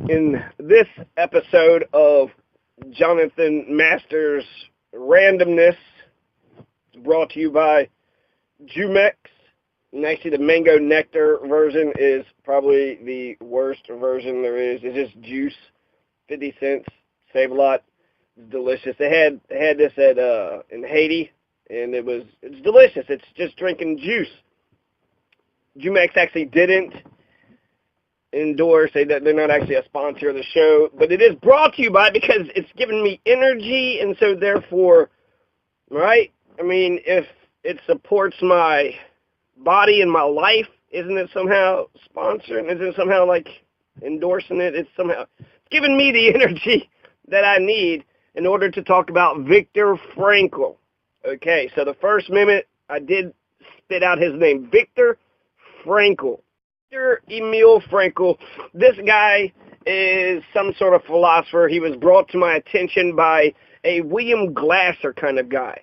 In this episode of Jonathan Masters Randomness, it's brought to you by Jumex. And actually, the mango nectar version is probably the worst version there is. It's just juice, 50 cents, save a lot. It's delicious. They had this at in Haiti, and it's delicious. It's just drinking juice. Jumex actually didn't endorse, say that they're not actually a sponsor of the show, but it is brought to you by, because it's giving me energy, and so therefore, right? I mean, if it supports my body and my life, isn't it somehow sponsoring? Isn't it somehow like endorsing it? It's giving me the energy that I need in order to talk about Viktor Frankl. Okay, so the first minute I did spit out his name, Viktor Frankl. Viktor Emil Frankl. This guy is some sort of philosopher. He was brought to my attention by a William Glasser kind of guy.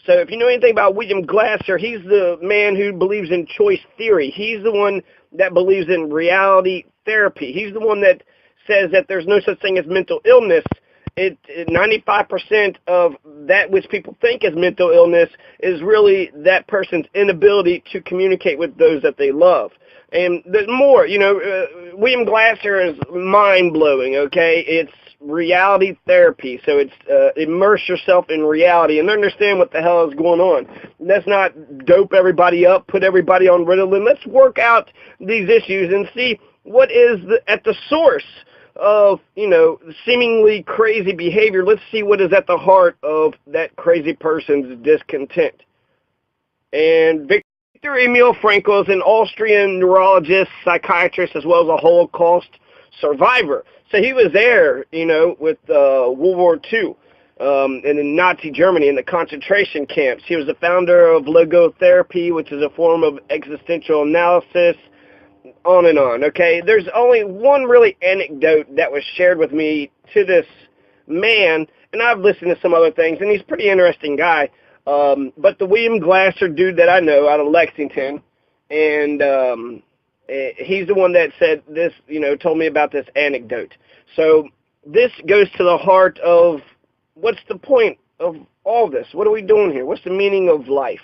So if you know anything about William Glasser, he's the man who believes in choice theory. He's the one that believes in reality therapy. He's the one that says that there's no such thing as mental illness. 95% of that which people think is mental illness is really that person's inability to communicate with those that they love. And there's more, William Glasser is mind-blowing, okay? It's reality therapy, so it's immerse yourself in reality and understand what the hell is going on. Let's not dope everybody up, put everybody on Ritalin. Let's work out these issues and see what is at the source of, seemingly crazy behavior. Let's see what is at the heart of that crazy person's discontent. And Viktor Emil Frankl is an Austrian neurologist, psychiatrist, as well as a Holocaust survivor. So he was there, with World War II and in Nazi Germany in the concentration camps. He was the founder of logotherapy, which is a form of existential analysis, on and on, okay? There's only one really anecdote that was shared with me to this man, and I've listened to some other things, and he's a pretty interesting guy. But the William Glasser dude that I know out of Lexington, and he's the one that said this, told me about this anecdote. So this goes to the heart of what's the point of all this? What are we doing here? What's the meaning of life?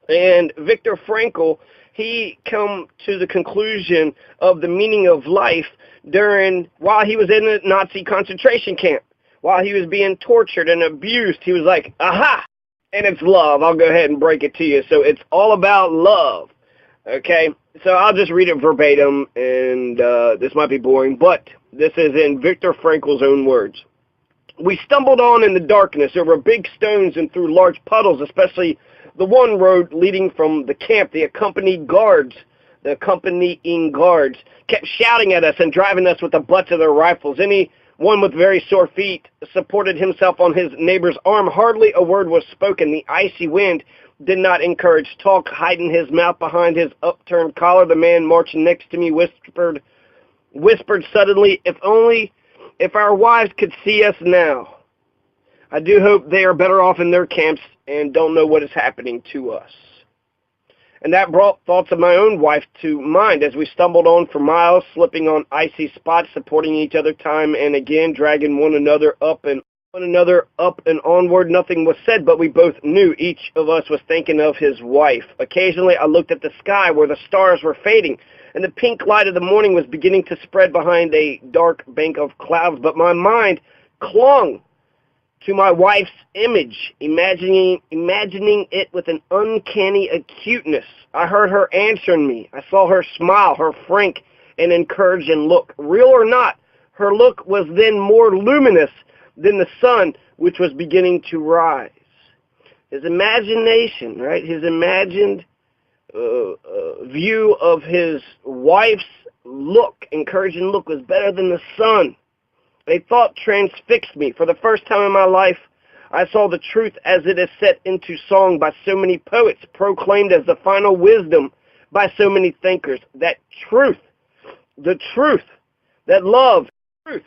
And Viktor Frankl, he come to the conclusion of the meaning of life while he was in a Nazi concentration camp, while he was being tortured and abused. He was like, aha! And it's love. I'll go ahead and break it to you. So it's all about love. Okay? So I'll just read it verbatim, and this might be boring, but this is in Viktor Frankl's own words. We stumbled on in the darkness over big stones and through large puddles, especially the one road leading from the camp. The accompanying guards kept shouting at us and driving us with the butts of their rifles. Anyone with very sore feet supported himself on his neighbor's arm. Hardly a word was spoken. The icy wind did not encourage talk. Hiding his mouth behind his upturned collar, the man marching next to me whispered suddenly, if our wives could see us now. I do hope they are better off in their camps and don't know what is happening to us. And that brought thoughts of my own wife to mind as we stumbled on for miles, slipping on icy spots, supporting each other time and again, dragging one another up and onward. Nothing was said, but we both knew each of us was thinking of his wife. Occasionally, I looked at the sky where the stars were fading, and the pink light of the morning was beginning to spread behind a dark bank of clouds, but my mind clung to my wife's image, imagining it with an uncanny acuteness. I heard her answering me. I saw her smile, her frank and encouraging look. Real or not, her look was then more luminous than the sun, which was beginning to rise. His imagination, right? His imagined view of his wife's look, encouraging look, was better than the sun. A thought transfixed me. For the first time in my life, I saw the truth as it is set into song by so many poets, proclaimed as the final wisdom by so many thinkers. That truth, the truth, that love is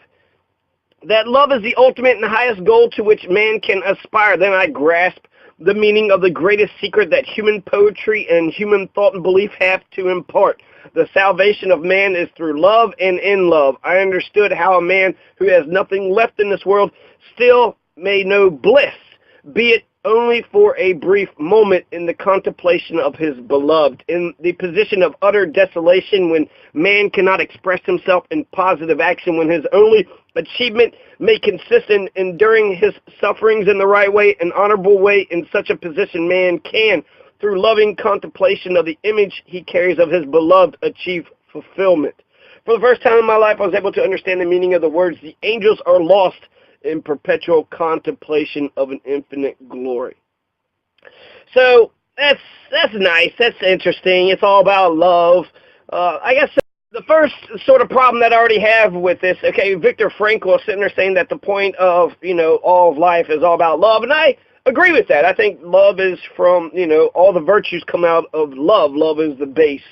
the ultimate and highest goal to which man can aspire. Then I grasped the meaning of the greatest secret that human poetry and human thought and belief have to impart. The salvation of man is through love and in love. I understood how a man who has nothing left in this world still may know bliss, be it only for a brief moment, in the contemplation of his beloved, in the position of utter desolation when man cannot express himself in positive action, when his only achievement may consist in enduring his sufferings in the right way, an honorable way. In such a position, man can, through loving contemplation of the image he carries of his beloved, achieve fulfillment. For the first time in my life, I was able to understand the meaning of the words, "The angels are lost in perpetual contemplation of an infinite glory." So that's nice. That's interesting. It's all about love. I guess the first sort of problem that I already have with this, okay, Viktor Frankl is sitting there saying that the point of, all of life is all about love, and I agree with that. I think love is from, all the virtues come out of love. Love is the base.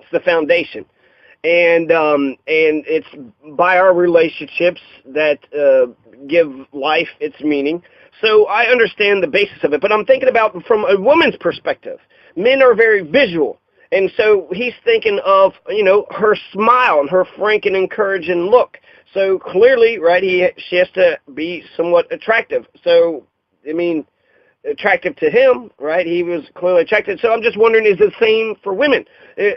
It's the foundation. And it's by our relationships that give life its meaning. So I understand the basis of it, but I'm thinking about from a woman's perspective. Men are very visual, and so he's thinking of, her smile and her frank and encouraging look. So clearly, right, she has to be somewhat attractive. So, attractive to him, right? He was clearly attracted. So I'm just wondering, is the same for women?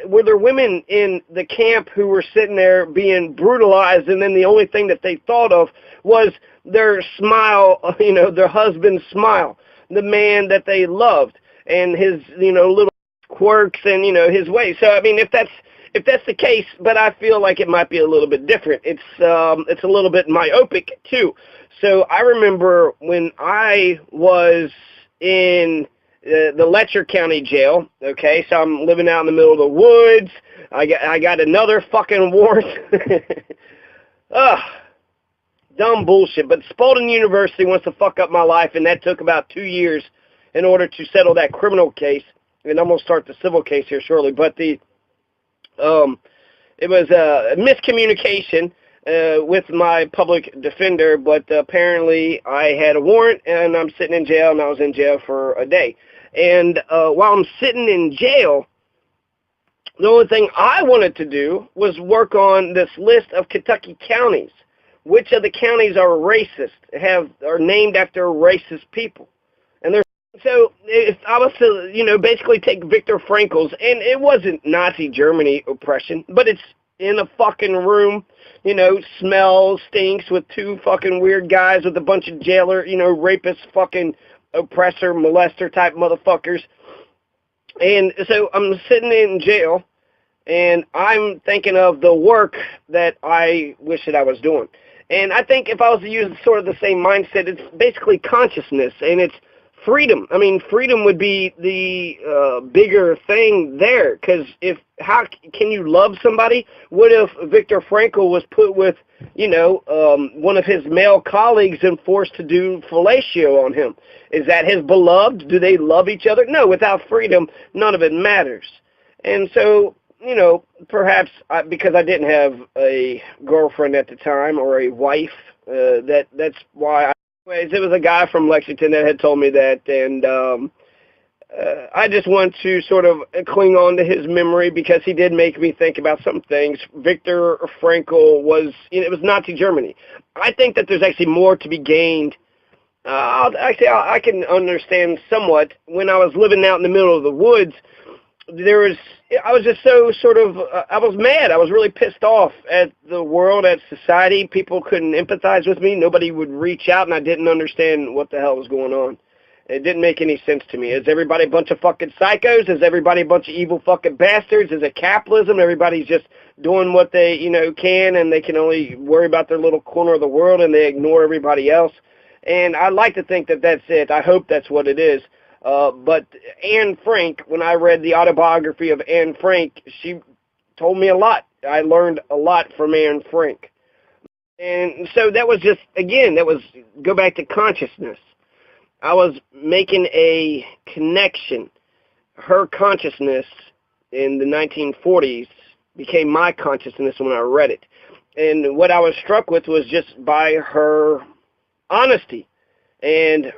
Were there women in the camp who were sitting there being brutalized, and then the only thing that they thought of was their smile, their husband's smile, the man that they loved, and his, little quirks and, his ways. So, if that's the case, but I feel like it might be a little bit different. It's a little bit myopic, too. So I remember when I was in the Letcher County Jail, okay, so I'm living out in the middle of the woods. I got another fucking warrant. Ugh, dumb bullshit. But Spalding University wants to fuck up my life, and that took about 2 years in order to settle that criminal case. And I'm going to start the civil case here shortly. But it was a miscommunication with my public defender, but apparently I had a warrant, and I'm sitting in jail, and I was in jail for a day. And while I'm sitting in jail, the only thing I wanted to do was work on this list of Kentucky counties. Which of the counties are racist, are named after racist people? And so if I was to, basically take Viktor Frankl's, and it wasn't Nazi Germany oppression, but it's in a fucking room, smells, stinks, with two fucking weird guys with a bunch of jailer, rapist, fucking oppressor, molester type motherfuckers. And so I'm sitting in jail, and I'm thinking of the work that I wish that I was doing. And I think if I was to use sort of the same mindset, it's basically consciousness, and it's freedom. Freedom would be the bigger thing there, because how can you love somebody? What if Viktor Frankl was put with, one of his male colleagues and forced to do fellatio on him? Is that his beloved? Do they love each other? No, without freedom, none of it matters. And so, perhaps because I didn't have a girlfriend at the time or a wife, that's why Anyways, it was a guy from Lexington that had told me that, and I just want to sort of cling on to his memory because he did make me think about some things. Viktor Frankl was, it was Nazi Germany. I think that there's actually more to be gained. I can understand somewhat. When I was living out in the middle of the woods, I was just so sort of, I was mad. I was really pissed off at the world, at society. People couldn't empathize with me. Nobody would reach out, and I didn't understand what the hell was going on. It didn't make any sense to me. Is everybody a bunch of fucking psychos? Is everybody a bunch of evil fucking bastards? Is it capitalism? Everybody's just doing what they, can, and they can only worry about their little corner of the world, and they ignore everybody else. And I like to think that that's it. I hope that's what it is. But Anne Frank, when I read the autobiography of Anne Frank, she told me a lot. I learned a lot from Anne Frank. And so that was just, again, go back to consciousness. I was making a connection. Her consciousness in the 1940s became my consciousness when I read it. And what I was struck with was just by her honesty. And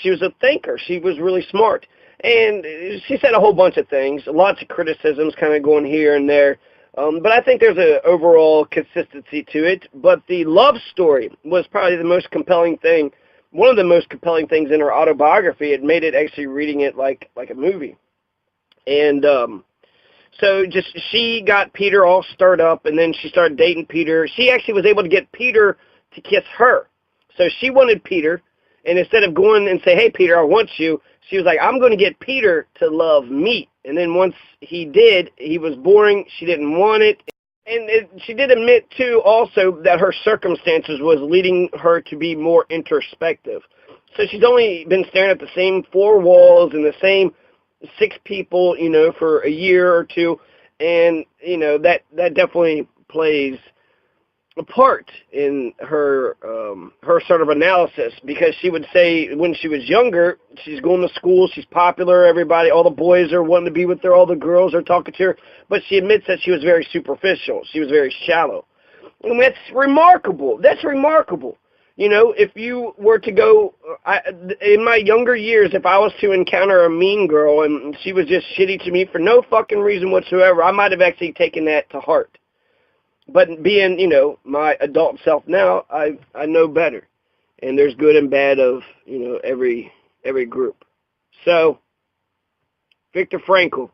she was a thinker. She was really smart. And she said a whole bunch of things, lots of criticisms kind of going here and there. But I think there's an overall consistency to it. But the love story was probably the most compelling thing, one of the most compelling things in her autobiography. It made it actually reading it like a movie. And so just she got Peter all stirred up, and then she started dating Peter. She actually was able to get Peter to kiss her. So she wanted Peter, and instead of going and say, hey, Peter, I want you, she was like, I'm going to get Peter to love me. And then once he did, he was boring. She didn't want it. And she did admit, too, also that her circumstances was leading her to be more introspective. So she's only been staring at the same four walls and the same 6 people, for a year or two. And, that definitely plays a part in her sort of analysis, because she would say when she was younger, she's going to school, she's popular, everybody, all the boys are wanting to be with her, all the girls are talking to her, but she admits that she was very superficial, she was very shallow. And that's remarkable. That's remarkable. If you were to go, in my younger years, if I was to encounter a mean girl and she was just shitty to me for no fucking reason whatsoever, I might have actually taken that to heart. But being, my adult self now, I know better. And there's good and bad of, every group. So, Viktor Frankl,